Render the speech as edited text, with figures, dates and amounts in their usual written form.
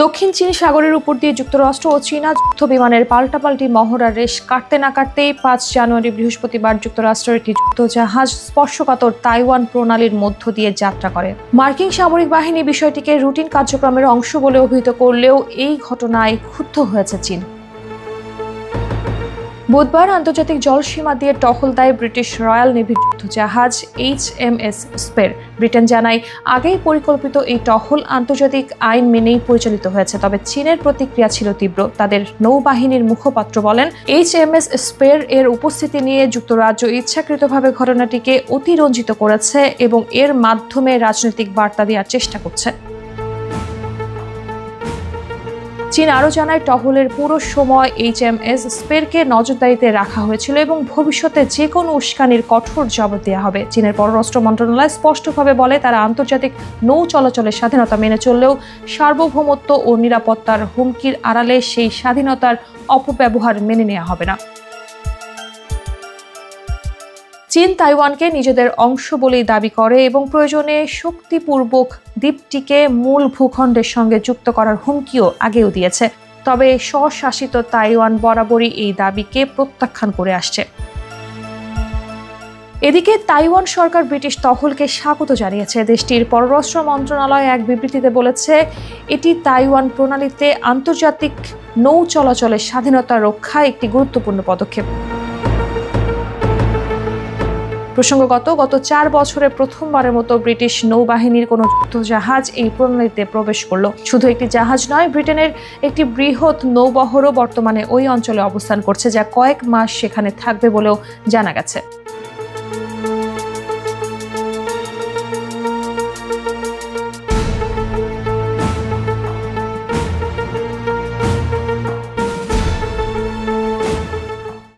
দক্ষিণ চীন সাগরের উপর দিয়ে যুক্তরাষ্ট্র ও চীনা যুদ্ধ বিমানের পাল্টাপাল্টি মহড়ার রেশ কাটতে না কাটতেই 5 জানুয়ারি বৃহস্পতিবার যুক্তরাষ্ট্রের একটি যুদ্ধজাহাজ স্পর্শকাতর তাইওয়ান প্রণালীর মধ্য দিয়ে যাত্রা করে। মার্কিন সামরিক বাহিনী বিষয়টিকে রুটিন কার্যক্রমের অংশ বলে অভিহিত করলেও এই ঘটনায় ক্ষুব্ধ হয়েছে চীন। বুধবার আন্তর্জাতিক জলসীমা দিয়ে টহল দেয় ব্রিটিশ রয়্যাল নেভির যুদ্ধজাহাজ HMS স্পের। ব্রিটেন জানায়, আগেই পরিকল্পিত এই টহল আন্তর্জাতিক আইন মেনেই পরিচালিত হয়েছে, তবে চীনের প্রতিক্রিয়া ছিল তীব্র। তাদের নৌবাহিনীর মুখপাত্র বলেন, HMS স্পের এর উপস্থিতি নিয়ে যুক্তরাজ্য ইচ্ছাকৃতভাবে ঘটনাটিকে অতিরঞ্জিত করেছে এবং এর মাধ্যমে রাজনৈতিক বার্তা দেওয়ার চেষ্টা করছে। চীন আরও জানায়, টহলের পুরো সময় HMS স্পেরকে নজরদারিতে রাখা হয়েছিল এবং ভবিষ্যতে যে কোনো উস্কানির কঠোর জবাব দেওয়া হবে। চীনের পররাষ্ট্র মন্ত্রণালয় স্পষ্টভাবে বলে, তারা আন্তর্জাতিক নৌ চলাচলের স্বাধীনতা মেনে চললেও সার্বভৌমত্ব ও নিরাপত্তার হুমকির আড়ালে সেই স্বাধীনতার অপব্যবহার মেনে নেওয়া হবে না। চীন তাইওয়ানকে নিজেদের অংশ বলেই দাবি করে এবং প্রয়োজনে শক্তিপূর্বক দ্বীপটিকে মূল ভূখণ্ডের সঙ্গে যুক্ত করার হুমকিও আগেও দিয়েছে। তবে স্বশাসিত তাইওয়ান বরাবরই এই দাবিকে প্রত্যাখ্যান করে আসছে। এদিকে তাইওয়ান সরকার ব্রিটিশ টহলকে স্বাগত জানিয়েছে। দেশটির পররাষ্ট্র মন্ত্রণালয় এক বিবৃতিতে বলেছে, এটি তাইওয়ান প্রণালীতে আন্তর্জাতিক নৌ চলাচলের স্বাধীনতা রক্ষায় একটি গুরুত্বপূর্ণ পদক্ষেপ। প্রসঙ্গত, গত 4 বছরে প্রথমবারের মতো ব্রিটিশ নৌবাহিনীর কোনো যুদ্ধজাহাজ এই প্রণালীতে প্রবেশ করলো। শুধু একটি জাহাজ নয়, ব্রিটেনের একটি বৃহৎ নৌবহরও বর্তমানে ওই অঞ্চলে অবস্থান করছে, যা কয়েক মাস সেখানে থাকবে বলেও জানা গেছে।